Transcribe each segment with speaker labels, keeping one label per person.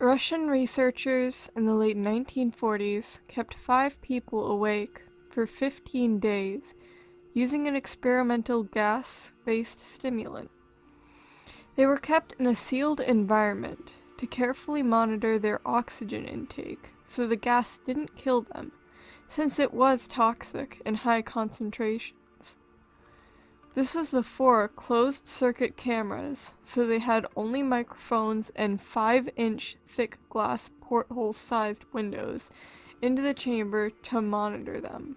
Speaker 1: Russian researchers in the late 1940s kept 5 people awake for 15 days using an experimental gas-based stimulant. They were kept in a sealed environment to carefully monitor their oxygen intake so the gas didn't kill them, since it was toxic in high concentrations. This was before closed-circuit cameras, so they had only microphones and 5-inch thick glass porthole-sized windows into the chamber to monitor them.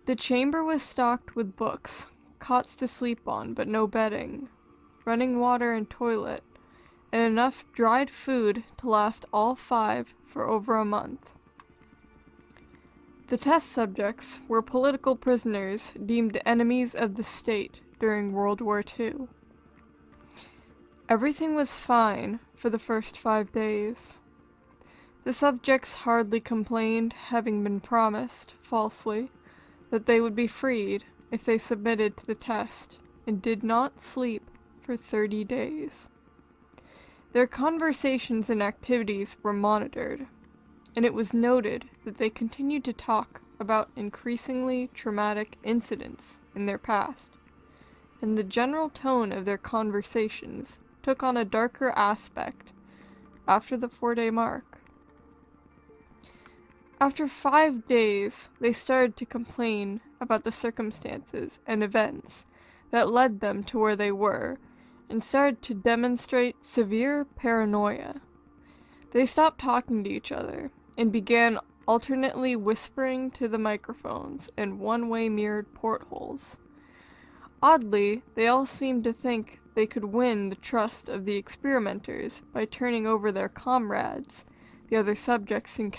Speaker 1: The chamber was stocked with books, cots to sleep on but no bedding, running water and toilet, and enough dried food to last all 5 for over a month. The test subjects were political prisoners deemed enemies of the state during World War II. Everything was fine for the first 5 days. The subjects hardly complained, having been promised, falsely, that they would be freed if they submitted to the test and did not sleep for 30 days. Their conversations and activities were monitored, and it was noted that they continued to talk about increasingly traumatic incidents in their past, and the general tone of their conversations took on a darker aspect after the 4-day mark. After 5 days, they started to complain about the circumstances and events that led them to where they were, and started to demonstrate severe paranoia. They stopped talking to each other and began alternately whispering to the microphones in one-way mirrored portholes. Oddly, they all seemed to think they could win the trust of the experimenters by turning over their comrades, the other subjects in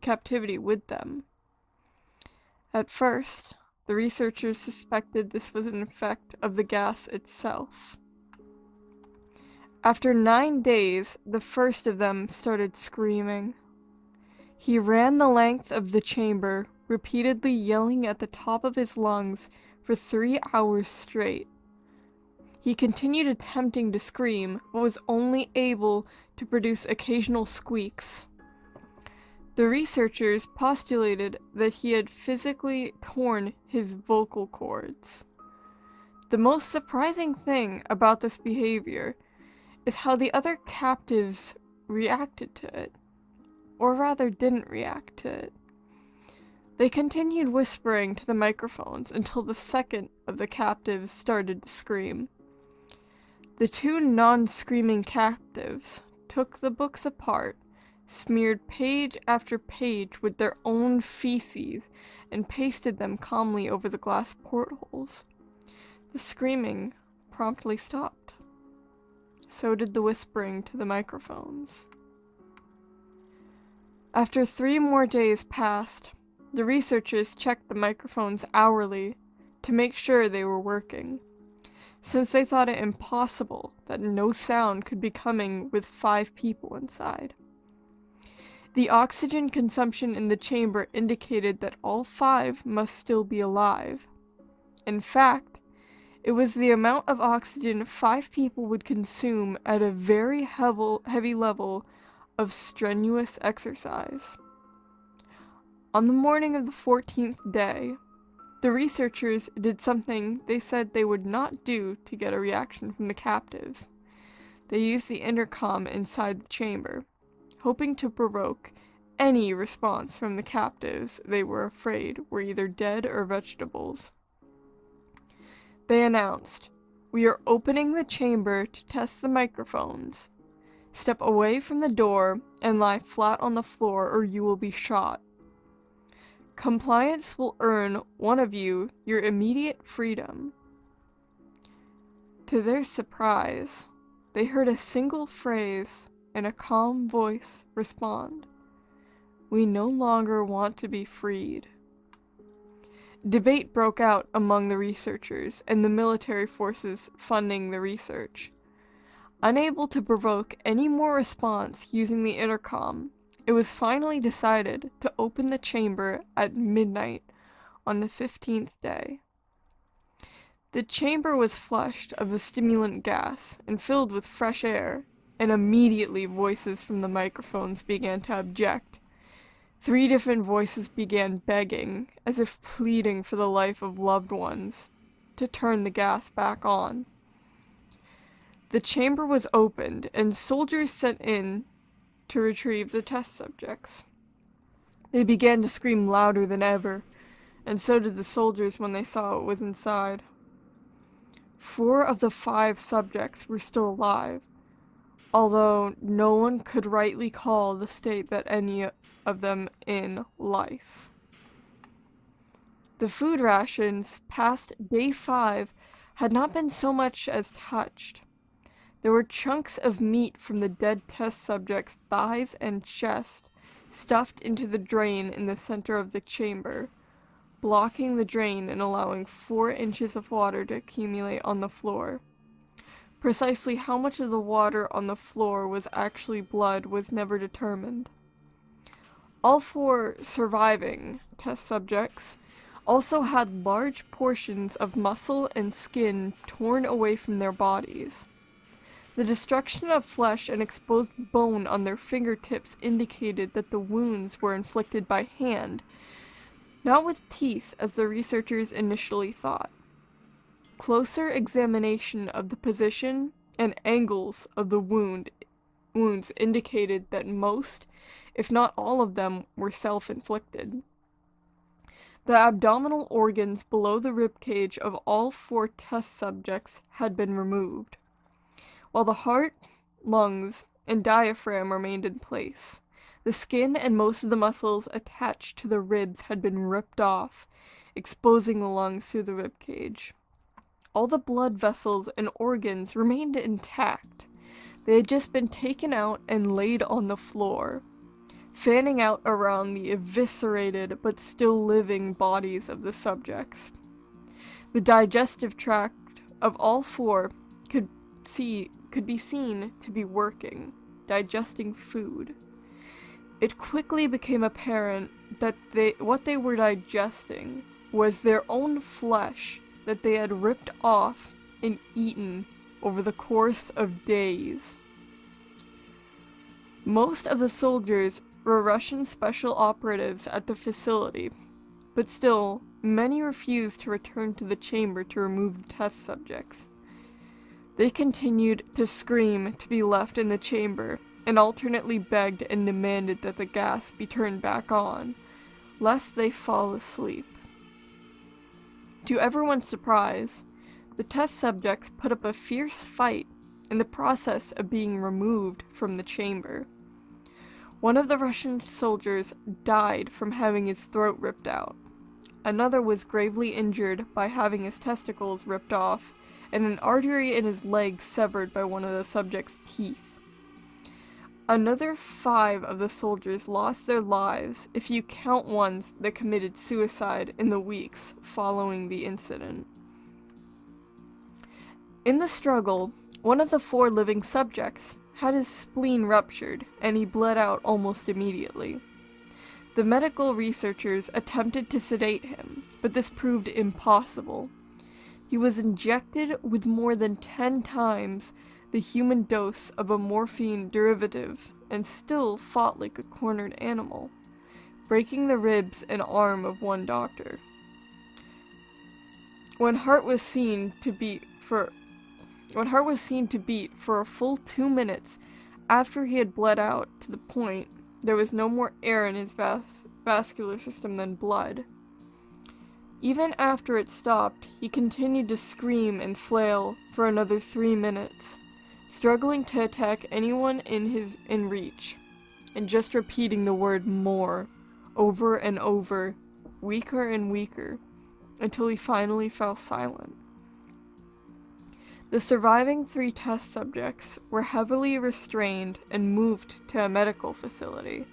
Speaker 1: captivity, with them. At first, the researchers suspected this was an effect of the gas itself. After 9 days, the first of them started screaming. He ran the length of the chamber, repeatedly yelling at the top of his lungs for 3 hours straight. He continued attempting to scream, but was only able to produce occasional squeaks. The researchers postulated that he had physically torn his vocal cords. The most surprising thing about this behavior is how the other captives reacted to it. Or rather didn't react to it. They continued whispering to the microphones until the second of the captives started to scream. The 2 non-screaming captives took the books apart, smeared page after page with their own feces, and pasted them calmly over the glass portholes. The screaming promptly stopped. So did the whispering to the microphones. After 3 more days passed, the researchers checked the microphones hourly to make sure they were working, since they thought it impossible that no sound could be coming with 5 people inside. The oxygen consumption in the chamber indicated that all 5 must still be alive. In fact, it was the amount of oxygen 5 people would consume at a very heavy level of strenuous exercise. On the morning of the 14th day, the researchers did something they said they would not do to get a reaction from the captives. They used the intercom inside the chamber, hoping to provoke any response from the captives they were afraid were either dead or vegetables. They announced, "We are opening the chamber to test the microphones. Step away from the door and lie flat on the floor or you will be shot. Compliance will earn one of you your immediate freedom." To their surprise, they heard a single phrase in a calm voice respond, "We no longer want to be freed." Debate broke out among the researchers and the military forces funding the research. Unable to provoke any more response using the intercom, it was finally decided to open the chamber at midnight on the 15th day. The chamber was flushed of the stimulant gas and filled with fresh air, and immediately voices from the microphones began to object. 3 different voices began begging, as if pleading for the life of loved ones, to turn the gas back on. The chamber was opened, and soldiers sent in to retrieve the test subjects. They began to scream louder than ever, and so did the soldiers when they saw what was inside. 4 of the 5 subjects were still alive, although no one could rightly call the state that any of them in life. The food rations past day 5 had not been so much as touched. There were chunks of meat from the dead test subjects' thighs and chest stuffed into the drain in the center of the chamber, blocking the drain and allowing 4 inches of water to accumulate on the floor. Precisely how much of the water on the floor was actually blood was never determined. All 4 surviving test subjects also had large portions of muscle and skin torn away from their bodies. The destruction of flesh and exposed bone on their fingertips indicated that the wounds were inflicted by hand, not with teeth as the researchers initially thought. Closer examination of the position and angles of the wounds indicated that most, if not all of them, were self-inflicted. The abdominal organs below the ribcage of all 4 test subjects had been removed, while the heart, lungs, and diaphragm remained in place. The skin and most of the muscles attached to the ribs had been ripped off, exposing the lungs through the ribcage. All the blood vessels and organs remained intact. They had just been taken out and laid on the floor, fanning out around the eviscerated but still living bodies of the subjects. The digestive tract of all 4 could be seen to be working, digesting food. It quickly became apparent that what they were digesting was their own flesh that they had ripped off and eaten over the course of days. Most of the soldiers were Russian special operatives at the facility, but still, many refused to return to the chamber to remove the test subjects. They continued to scream to be left in the chamber, and alternately begged and demanded that the gas be turned back on, lest they fall asleep. To everyone's surprise, the test subjects put up a fierce fight in the process of being removed from the chamber. One of the Russian soldiers died from having his throat ripped out. Another was gravely injured by having his testicles ripped off, and an artery in his leg severed by one of the subject's teeth. Another 5 of the soldiers lost their lives, if you count ones that committed suicide in the weeks following the incident. In the struggle, one of the 4 living subjects had his spleen ruptured, and he bled out almost immediately. The medical researchers attempted to sedate him, but this proved impossible. He was injected with more than 10 times the human dose of a morphine derivative and still fought like a cornered animal, breaking the ribs and arm of one doctor. When heart was seen to beat for a full 2 minutes after he had bled out to the point there was no more air in his vascular system than blood. Even after it stopped, he continued to scream and flail for another 3 minutes, struggling to attack anyone in reach, and just repeating the word "more" over and over, weaker and weaker, until he finally fell silent. The surviving 3 test subjects were heavily restrained and moved to a medical facility,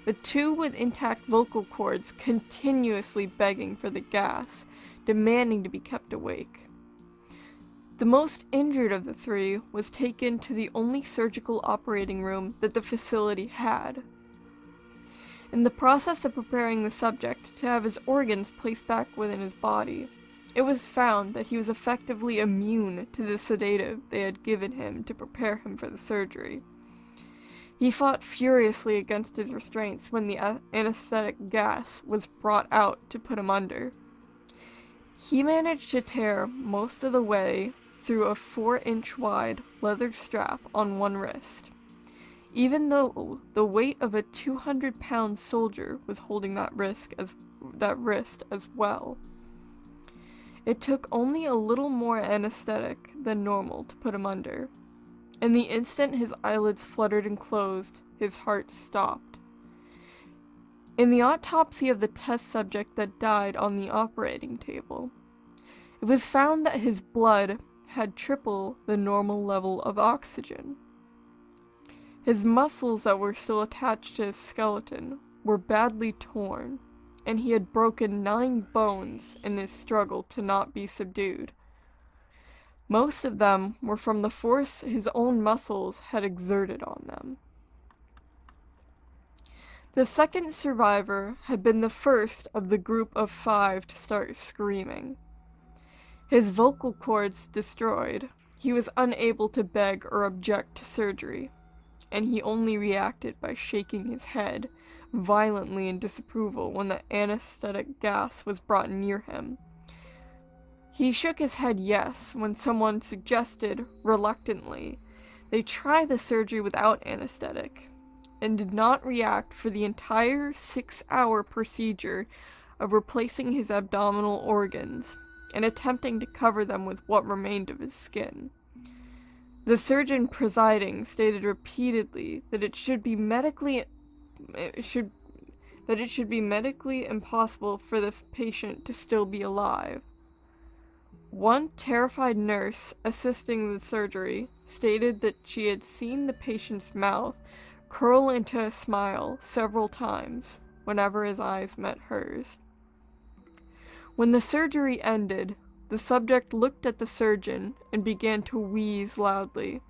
Speaker 1: the 2 with intact vocal cords continuously begging for the gas, demanding to be kept awake. The most injured of the 3 was taken to the only surgical operating room that the facility had. In the process of preparing the subject to have his organs placed back within his body, It was found that he was effectively immune to the sedative they had given him to prepare him for the surgery. He fought furiously against his restraints when the anesthetic gas was brought out to put him under. He managed to tear most of the way through a 4-inch wide leather strap on one wrist, even though the weight of a 200-pound soldier was holding that wrist as well. It took only a little more anesthetic than normal to put him under, and the instant his eyelids fluttered and closed, his heart stopped. In the autopsy of the test subject that died on the operating table, it was found that his blood had triple the normal level of oxygen. His muscles that were still attached to his skeleton were badly torn, and he had broken 9 bones in his struggle to not be subdued. Most of them were from the force his own muscles had exerted on them. The second survivor had been the first of the group of 5 to start screaming. His vocal cords destroyed, he was unable to beg or object to surgery, and he only reacted by shaking his head violently in disapproval when the anesthetic gas was brought near him. He shook his head yes when someone suggested, reluctantly, they try the surgery without anesthetic, and did not react for the entire 6-hour procedure of replacing his abdominal organs and attempting to cover them with what remained of his skin. The surgeon presiding stated repeatedly that it should be medically impossible for the patient to still be alive. One terrified nurse assisting the surgery stated that she had seen the patient's mouth curl into a smile several times whenever his eyes met hers. When the surgery ended, the subject looked at the surgeon and began to wheeze loudly,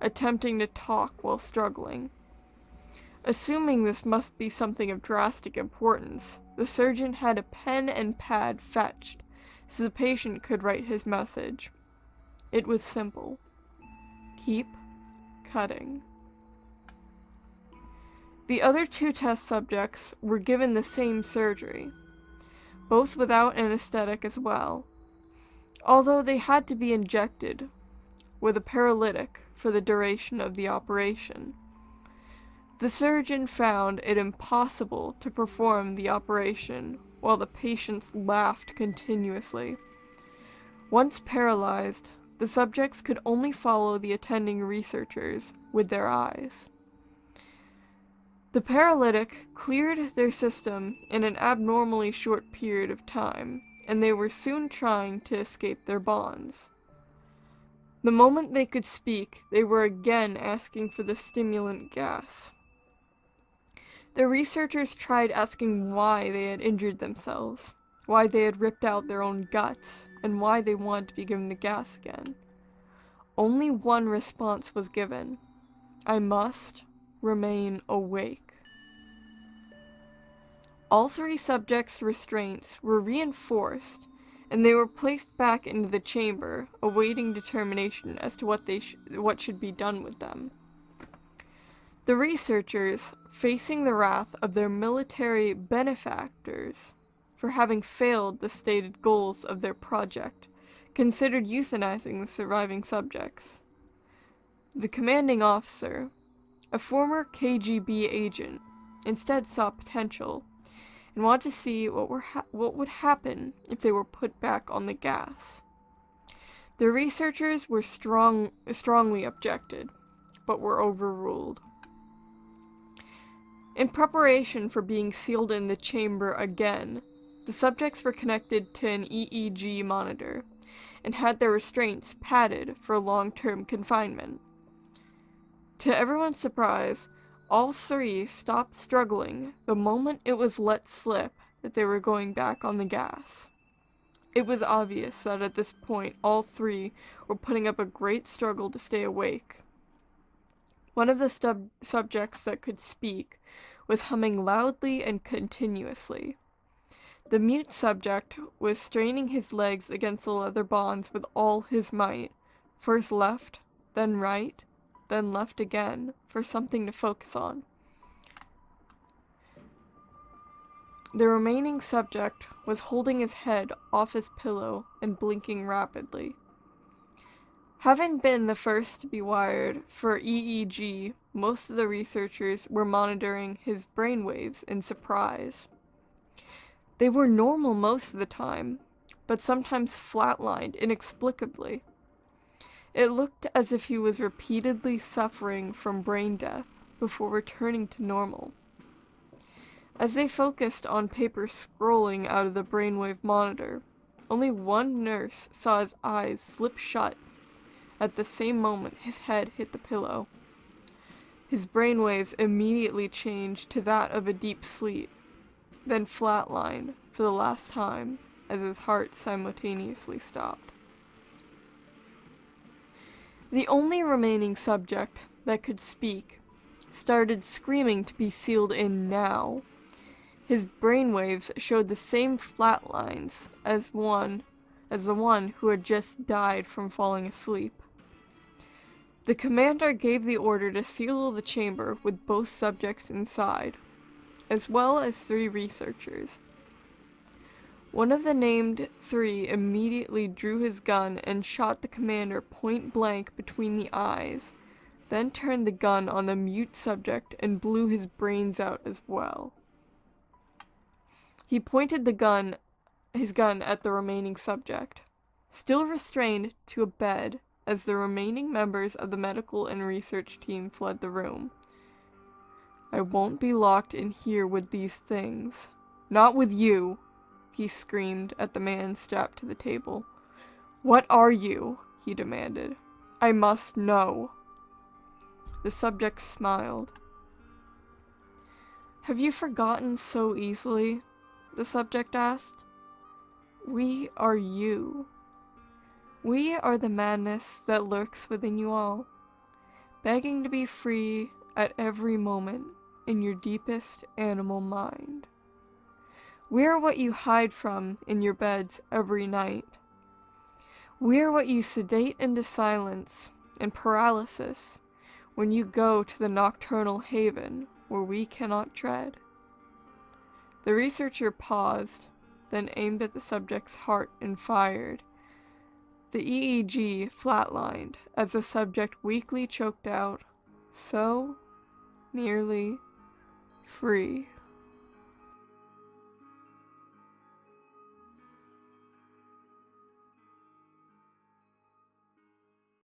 Speaker 1: attempting to talk while struggling. Assuming this must be something of drastic importance, the surgeon had a pen and pad fetched so the patient could write his message. It was simple. Keep cutting. The other 2 test subjects were given the same surgery, both without anesthetic as well, although they had to be injected with a paralytic for the duration of the operation. The surgeon found it impossible to perform the operation while the patients laughed continuously. Once paralyzed, the subjects could only follow the attending researchers with their eyes. The paralytic cleared their system in an abnormally short period of time, and they were soon trying to escape their bonds. The moment they could speak, they were again asking for the stimulant gas. The researchers tried asking why they had injured themselves, why they had ripped out their own guts, and why they wanted to be given the gas again. Only one response was given: I must remain awake. All 3 subjects' restraints were reinforced, and they were placed back into the chamber, awaiting determination as to what should be done with them. The researchers, facing the wrath of their military benefactors for having failed the stated goals of their project, considered euthanizing the surviving subjects. The commanding officer, a former KGB agent, instead saw potential and wanted to see what would happen if they were put back on the gas. The researchers were strongly objected, but were overruled. In preparation for being sealed in the chamber again, the subjects were connected to an EEG monitor and had their restraints padded for long-term confinement. To everyone's surprise, all 3 stopped struggling the moment it was let slip that they were going back on the gas. It was obvious that at this point all 3 were putting up a great struggle to stay awake. One of the subjects that could speak was humming loudly and continuously. The mute subject was straining his legs against the leather bonds with all his might, first left, then right, then left again, for something to focus on. The remaining subject was holding his head off his pillow and blinking rapidly. Having been the first to be wired for EEG, most of the researchers were monitoring his brainwaves in surprise. They were normal most of the time, but sometimes flatlined inexplicably. It looked as if he was repeatedly suffering from brain death before returning to normal. As they focused on paper scrolling out of the brainwave monitor, only one nurse saw his eyes slip shut at the same moment his head hit the pillow. His brainwaves immediately changed to that of a deep sleep, then flatlined for the last time as his heart simultaneously stopped. The only remaining subject that could speak started screaming to be sealed in now. His brainwaves showed the same flat lines as the one who had just died from falling asleep. The commander gave the order to seal the chamber with both subjects inside, as well as 3 researchers. One of the named 3 immediately drew his gun and shot the commander point blank between the eyes, then turned the gun on the mute subject and blew his brains out as well. He pointed his gun at the remaining subject, still restrained to a bed as the remaining members of the medical and research team fled the room. "I won't be locked in here with these things. Not with you," he screamed at the man strapped to the table. "What are you?" he demanded. "I must know." The subject smiled. "Have you forgotten so easily?" the subject asked. "We are you. We are the madness that lurks within you all, begging to be free at every moment in your deepest animal mind. We are what you hide from in your beds every night. We are what you sedate into silence and paralysis when you go to the nocturnal haven where we cannot tread." The researcher paused, then aimed at the subject's heart and fired. The EEG flatlined as the subject weakly choked out, "So nearly free."